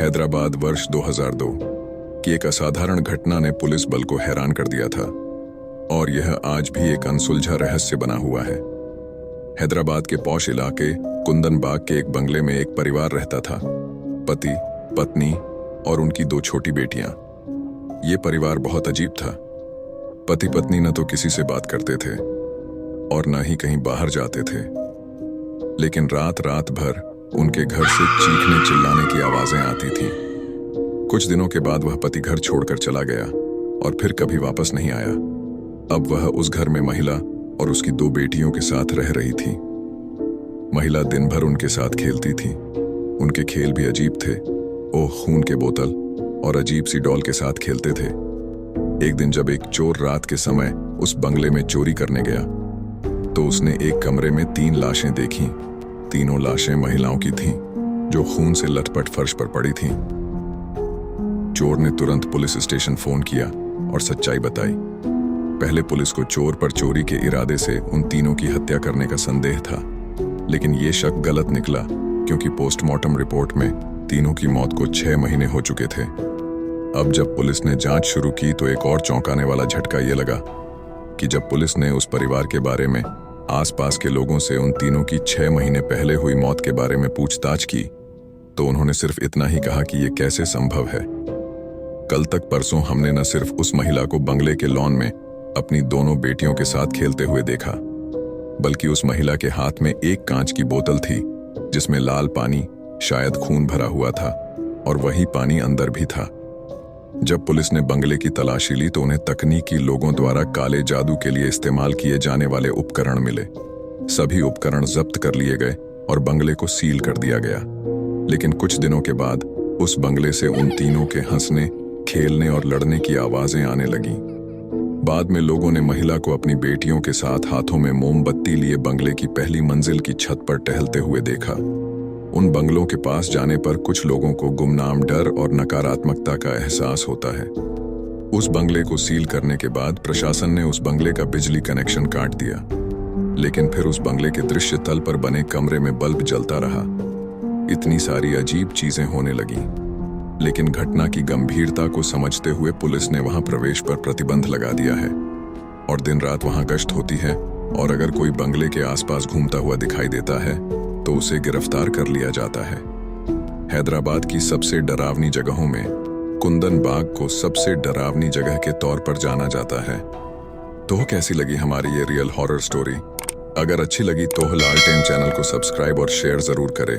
हैदराबाद वर्ष 2002 की एक असाधारण घटना ने पुलिस बल को हैरान कर दिया था और यह आज भी एक अनसुलझा रहस्य बना हुआ है। हैदराबाद के पौश इलाके कुंदन बाग के एक बंगले में एक परिवार रहता था। पति, पत्नी और उनकी 2 छोटी बेटियां। ये परिवार बहुत अजीब था। पति पत्नी न तो किसी से बात करते थे और न ही कहीं बाहर जाते थे, लेकिन रात रात भर उनके घर से चीखने चिल्लाने की आवाजें आती थीं। कुछ दिनों के बाद वह पति घर छोड़कर चला गया और फिर कभी वापस नहीं आया। अब वह उस घर में महिला और उसकी 2 बेटियों के साथ रह रही थी। महिला दिन भर उनके साथ खेलती थी। उनके खेल भी अजीब थे। वो खून के बोतल और अजीब सी डॉल के साथ खेलते थे। एक दिन जब एक चोर रात के समय उस बंगले में चोरी करने गया तो उसने एक कमरे में 3 लाशें देखी। तीनों लाशें महिलाओं की थीं, जो खून से लटपट फर्श पर पड़ी थीं। चोर ने तुरंत पुलिस स्टेशन फोन किया और सच्चाई बताई। पहले पुलिस को चोर पर चोरी के इरादे से उन तीनों की हत्या करने का संदेह था, लेकिन ये शक गलत निकला क्योंकि पोस्टमार्टम रिपोर्ट में तीनों की मौत को 6 महीने हो चुके थे। अब जब पुलिस ने जांच शुरू की तो एक और चौंकाने वाला झटका ये लगा कि जब पुलिस ने उस परिवार के बारे में आसपास के लोगों से उन तीनों की 6 महीने पहले हुई मौत के बारे में पूछताछ की तो उन्होंने सिर्फ इतना ही कहा कि यह कैसे संभव है। कल तक परसों हमने न सिर्फ उस महिला को बंगले के लॉन में अपनी दोनों बेटियों के साथ खेलते हुए देखा, बल्कि उस महिला के हाथ में एक कांच की बोतल थी जिसमें लाल पानी, शायद खून भरा हुआ था, और वही पानी अंदर भी था। जब पुलिस ने बंगले की तलाशी ली तो उन्हें तकनीकी लोगों द्वारा काले जादू के लिए इस्तेमाल किए जाने वाले उपकरण मिले। सभी उपकरण जब्त कर लिए गए और बंगले को सील कर दिया गया। लेकिन कुछ दिनों के बाद उस बंगले से उन तीनों के हंसने, खेलने और लड़ने की आवाजें आने लगीं। बाद में लोगों ने महिला को अपनी बेटियों के साथ हाथों में मोमबत्ती लिए बंगले की पहली मंजिल की छत पर टहलते हुए देखा। उन बंगलों के पास जाने पर कुछ लोगों को गुमनाम डर और नकारात्मकता का एहसास होता है। उस बंगले को सील करने के बाद प्रशासन ने उस बंगले का बिजली कनेक्शन काट दिया, लेकिन फिर उस बंगले के दृश्य तल पर बने कमरे में बल्ब जलता रहा। इतनी सारी अजीब चीजें होने लगीं, लेकिन घटना की गंभीरता को समझते हुए पुलिस ने वहां प्रवेश पर प्रतिबंध लगा दिया है और दिन रात वहां गश्त होती है, और अगर कोई बंगले के आसपास घूमता हुआ दिखाई देता है तो उसे गिरफ्तार कर लिया जाता है। हैदराबाद की सबसे डरावनी जगहों में कुंदन बाग को सबसे डरावनी जगह के तौर पर जाना जाता है। तो कैसी लगी हमारी ये रियल हॉरर स्टोरी? अगर अच्छी लगी तो लालटेन चैनल को सब्सक्राइब और शेयर जरूर करें।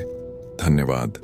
धन्यवाद।